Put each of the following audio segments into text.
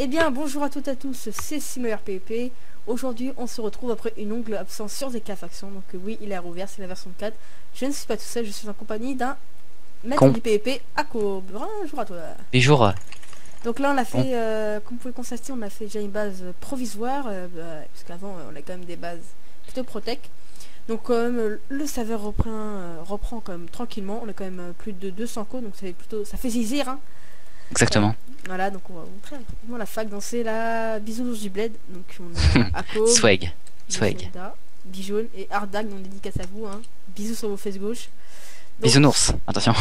Eh bien, bonjour à toutes et à tous, c'est SimoRPP. Aujourd'hui, on se retrouve après une longue absence sur des faction. Donc oui, il est rouvert, c'est la version 4. Je ne suis pas tout seul, je suis en compagnie d'un maître du PvP, Ako. Bonjour à toi. Bonjour. Donc là, on a fait, comme vous pouvez constater, on a fait déjà une base provisoire, parce qu'avant, on a quand même des bases plutôt protect. Donc quand même, le serveur reprend quand même tranquillement. On a quand même plus de 200 co, donc ça fait zizir, hein. Exactement. Voilà, donc on va vous montrer rapidement la fac danser la bisounours du bled. Donc on a Ako, Swag. Bijoun et Ardag, donc dédicace à vous, hein. Bisous sur vos fesses gauches. Donc... Bisounours, attention.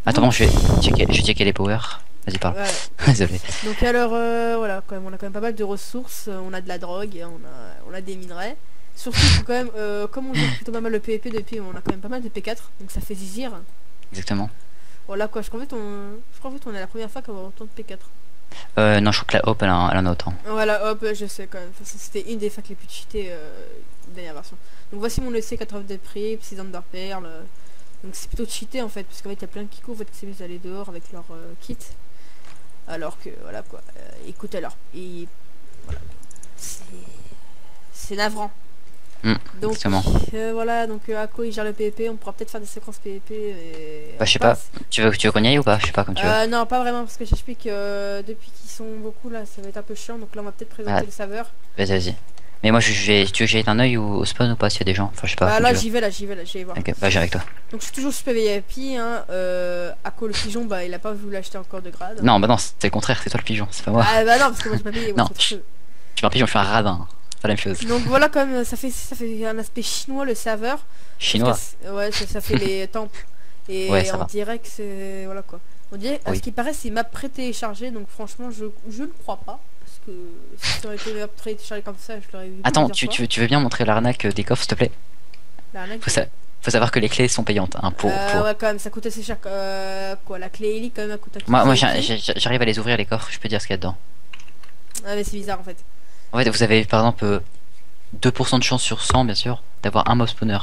Attends, je vais checker les powers. Vas-y, parle. Ouais. Désolé. Donc alors, voilà, quand même, on a quand même pas mal de ressources. On a de la drogue, on a des minerais. Surtout quand même, comme on joue plutôt pas mal le PvP depuis, on a quand même pas mal de P4, donc ça fait zizir. Exactement. Voilà quoi, je crois en fait on est la première fois qu'on va autant de P4. Non, je crois que la Hop elle en a autant. Voilà, hop, je sais quand même. C'était une des facs les plus cheatées dernière version. Donc voici mon EC 80 de prix, 6 Under Perle. Donc c'est plutôt cheaté en fait, parce qu'en fait il y a plein qui courent, qui s'amusent à aller dehors avec leur kit. Alors que voilà quoi, écoute alors, et voilà. C'est navrant. Donc voilà, donc Ako il gère le PvP, on pourra peut-être faire des séquences PvP et bah je sais pas, tu veux qu'on y aille ou pas? Je sais pas, comme tu veux. Non, pas vraiment, parce que j'explique que depuis qu'ils sont beaucoup là, ça va être un peu chiant, donc là on va peut-être présenter le serveur. Vas-y. Mais moi tu veux que j'aille un œil au spawn ou pas s'il y a des gens? Enfin je sais pas. Bah là j'y vais, je vais voir. Ok, bah j'ai avec toi. Donc je suis toujours super VIP, hein. Ako le pigeon, bah il a pas voulu acheter encore de grade. Non, bah non, c'est le contraire, c'est toi le pigeon, c'est pas moi. Ah bah non, parce que moi j'ai pas payé. Non, je suis un pigeon, je suis un radin. Pas la même chose. Donc voilà, quand même, ça fait un aspect chinois le serveur. Chinois. Ouais, ça fait les temples. Et ouais, on dirait que c'est... Voilà quoi. On dirait, à ce qui paraît, c'est map pré-téléchargé, donc franchement, je ne crois pas. Parce que si ça aurait été map pré-téléchargé comme ça, je l'aurais vu. Attends, tu veux bien montrer l'arnaque des coffres, s'il te plaît? L'arnaque faut savoir que les clés sont payantes, hein, Ouais, quand même, ça coûte assez cher. Quoi, la clé Elite, quand même, elle coûte assez Moi j'arrive à les ouvrir, les coffres, je peux dire ce qu'il y a dedans. Ah, mais c'est bizarre en fait. En fait, vous avez par exemple 2% de chance sur 100, bien sûr, d'avoir un mob spawner.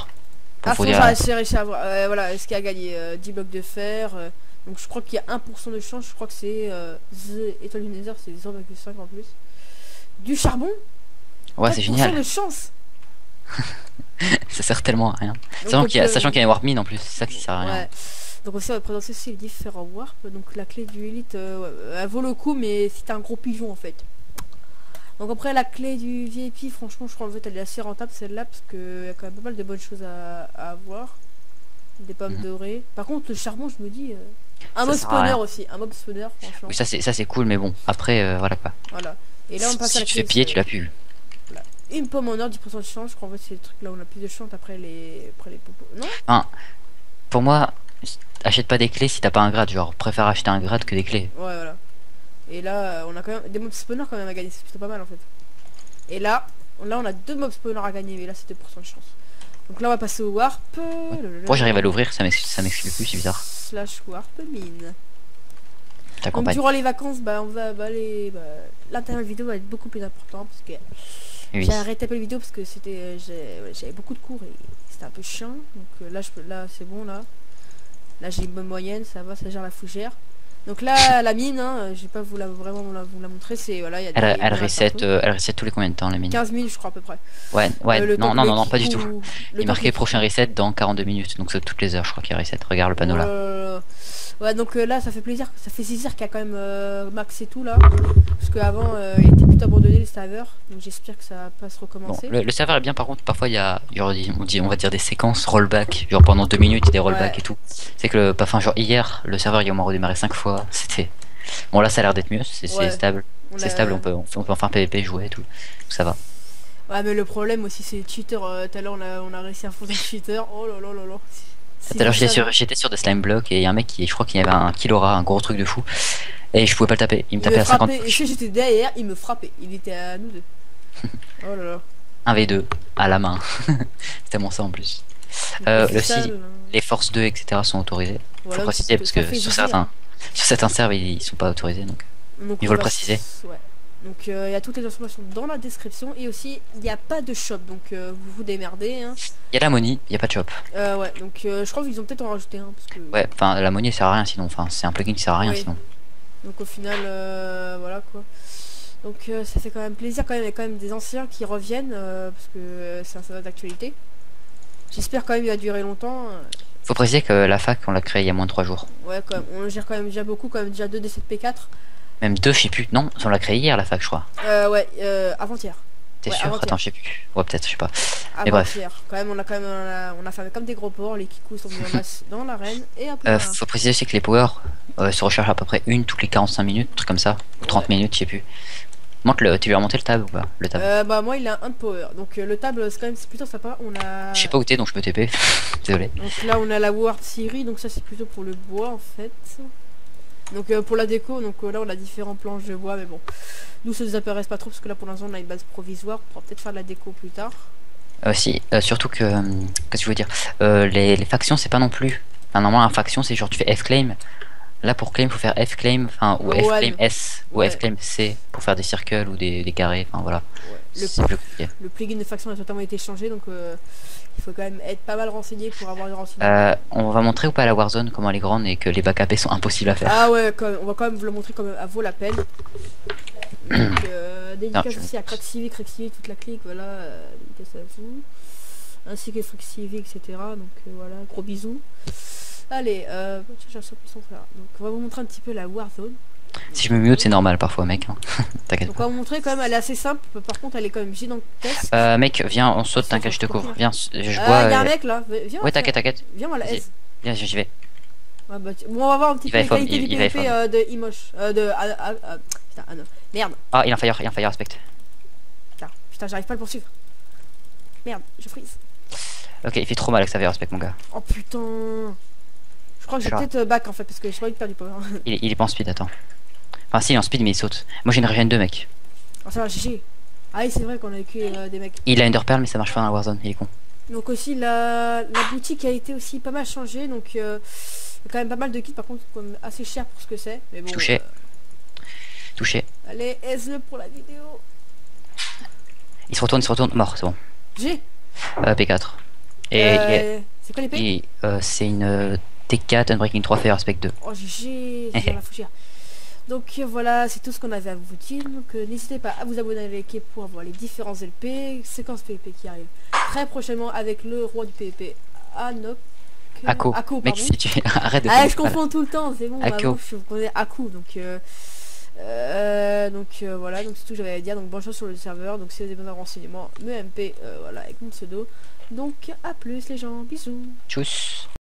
Ah, faut j'ai réussi à avoir. Voilà, ce qui a gagné 10 blocs de fer. Donc je crois qu'il y a 1% de chance, je crois que c'est The Étoile du Nether, c'est 0,5 en plus. Du charbon. Ouais, c'est génial. 1% de chance. Ça sert tellement à rien. Sachant qu'il y a un warp mine en plus, c'est ça qui sert à rien. Ouais. Donc aussi on va présenter aussi les différents warp. Donc la clé du élite, elle vaut le coup, mais si t'as un gros pigeon en fait. Donc après la clé du VIP, franchement je crois en fait elle est assez rentable celle-là, parce qu'il y a quand même pas mal de bonnes choses à avoir. Des pommes dorées. Par contre le charbon, je me dis un mob spawner aussi, un mob spawner franchement. Oui, ça c'est cool, mais bon après voilà quoi. Voilà. Et là on passe à la clé. Si tu fais piller, tu l'as pu. Voilà. Une pomme en or, 10% de chance, je crois en fait c'est le truc là où on a plus de chance après les popos. Non enfin, pour moi, achète pas des clés si t'as pas un grade, genre préfère acheter un grade que des clés. Ouais voilà. Et là, on a quand même des mobs spawners quand même à gagner, c'est plutôt pas mal en fait. Et là, on a 2 mobs spawners à gagner, mais là c'est 2% de chance. Donc là on va passer au warp. Moi j'arrive à l'ouvrir, ça m'explique plus, c'est bizarre. Slash warp mine. Donc durant les vacances, bah on va l'intérieur vidéo va être beaucoup plus important, parce que j'ai arrêté un peu les vidéos parce que j'avais beaucoup de cours et c'était un peu chiant. Donc là c'est bon là. Là j'ai une bonne moyenne, ça va, ça gère la fougère. Donc là la mine, hein, je vais pas vous la montrer, c'est voilà, il y a elle reset tous les combien de temps la mine? 15 minutes je crois à peu près. Ouais, non, pas du tout. Il est marqué prochain reset dans 42 minutes, donc c'est toutes les heures je crois qu'il reset. Regarde le panneau là. Ouais, donc là ça fait plaisir, ça fait saisir qu'il y a quand même max et tout là, parce qu'avant il était plutôt abandonné les serveurs, donc j'espère que ça va pas se recommencer. Bon, le serveur est bien, par contre parfois il y a on va dire des séquences rollback, genre pendant 2 minutes il y a des rollbacks et tout. C'est que genre hier le serveur il a au moins redémarré 5 fois, c'était bon, là ça a l'air d'être mieux, c'est stable, c'est stable, on peut enfin PvP jouer et tout, ça va. Ouais, mais le problème aussi c'est les cheaters. Tout à l'heure on a réussi à foncer un cheater. Oh là là là là. Tout à l'heure j'étais sur des slime blocks et il y a un mec qui, je crois qu'il y avait un Killora, un gros truc de fou, et je pouvais pas le taper, il me tapait à 50. Et j'étais derrière, il me frappait, il était à nous deux. Oh là là. 1v2 à la main. C'est tellement ça en plus. Les forces 2 etc sont autorisées. Voilà, faut préciser parce que sur certains serveurs ils sont pas autorisés, donc il faut le préciser. Ouais. Donc il y a toutes les informations dans la description, et aussi il n'y a pas de shop, donc vous vous démerdez. Hein. Il y a la money, il n'y a pas de shop. Ouais, donc je crois qu'ils ont peut-être en rajouté un. Ouais, enfin la money sert à rien sinon, enfin c'est un plugin qui sert à rien sinon. Donc au final, voilà quoi. Donc ça fait quand même plaisir quand même, il y a quand même des anciens qui reviennent parce que c'est un serveur d'actualité. J'espère quand même il va durer longtemps. Faut préciser que la fac, on l'a créé il y a moins de 3 jours. Ouais, quand même, on gère quand même déjà beaucoup, quand même déjà 2 D7P4. Même 2, je sais plus. Non, on l'a créé hier la fac, je crois. Ouais, avant-hier. T'es Ouais, sûr? avant-hier. Attends, je sais plus. Ouais, peut-être, je sais pas. Mais bref. Avant-hier. Quand même, on a fait comme des gros porcs, les Kikus sont mis en masse dans l'arène et après. Faut préciser aussi que les powers se rechargent à peu près une toutes les 45 minutes, un truc comme ça. Ou 30 minutes, je sais plus. Tu lui as monté le tab ou pas? Le tab. Bah moi il a un de power. Donc le table c'est quand même c'est plutôt sympa. On a. Je sais pas où t'es donc je peux TP. Désolé. Donc là on a la Ward Series, donc ça c'est plutôt pour le bois en fait. Donc pour la déco, donc là on a différentes planches de bois, mais bon. Nous ça nous intéresse pas trop parce que là pour l'instant on a une base provisoire, on pourra peut-être faire de la déco plus tard. Si, surtout que. Qu'est-ce que je veux dire? Les factions c'est pas non plus. Enfin, normalement la faction c'est genre tu fais F-claim. Là pour claim faut faire F-claim, enfin ou F-claim S ou F-claim C pour faire des circles ou des carrés, enfin voilà. Ouais. C'est plus compliqué. Le plugin de faction a totalement été changé, donc il faut quand même être pas mal renseigné pour avoir des renseignements. On va montrer ou pas la Warzone comment elle est grande et que les backups sont impossibles à faire. Ah ouais, on va quand même vous le montrer comme à vaut la peine. Donc dédicace aussi à Crack Civic, toute la clique, voilà, dédicace à vous. Ainsi que Freak Civic, etc. Donc voilà, gros bisous. Allez, donc on va vous montrer un petit peu la Warzone. Si je me mute c'est normal parfois mec, hein. T'inquiète Donc pas. on va vous montrer quand même, elle est assez simple, par contre elle est quand même gigantesque. Mec viens on saute, t'inquiète je te couvre. Viens, je Il y bois. a un mec là, viens. Ouais t'inquiète. Viens moi la S. Viens j'y vais. Ouais, bah, bon on va voir un petit peu les qualités du PvP de Imosh. Putain, ah non. Merde. Ah il a un fire aspect. Putain j'arrive pas à le poursuivre. Merde, je freeze. Ok il fait trop mal avec sa fire aspect mon gars. Oh putain. Je crois que j'ai peut-être back en fait parce que j'ai pas envie de perdre du power. Il est pas en speed, attends. Enfin si il est en speed mais il saute. Moi j'ai une regen 2 mec. Oh ça va GG. Ah oui c'est vrai qu'on a vécu des mecs. Il a Underpearl mais ça marche pas dans la Warzone, il est con. Donc aussi la boutique a été aussi pas mal changée, donc il y a quand même pas mal de kits par contre comme assez cher pour ce que c'est. Mais bon. Touché. Allez, S-le pour la vidéo. Il se retourne, mort, c'est bon. G. P4. Et c'est quoi l'épée? c'est une T4 Unbreaking 3 Fire Aspect 2. Oh GG, c'est la fouchère. Donc voilà, c'est tout ce qu'on avait à vous dire. Donc n'hésitez pas à vous abonner à l'équipe pour avoir les différents LP, séquences PvP qui arrivent très prochainement avec le roi du PvP, Anok. Ako, pardon. mec, si tu arrête de je confonds tout le temps, c'est bon, je connais Aku, donc voilà, donc c'est tout que j'avais à dire. Donc bonne chance sur le serveur, donc si vous avez besoin de renseignements, le MP, voilà, avec mon pseudo. Donc à plus les gens, bisous. Tchuss.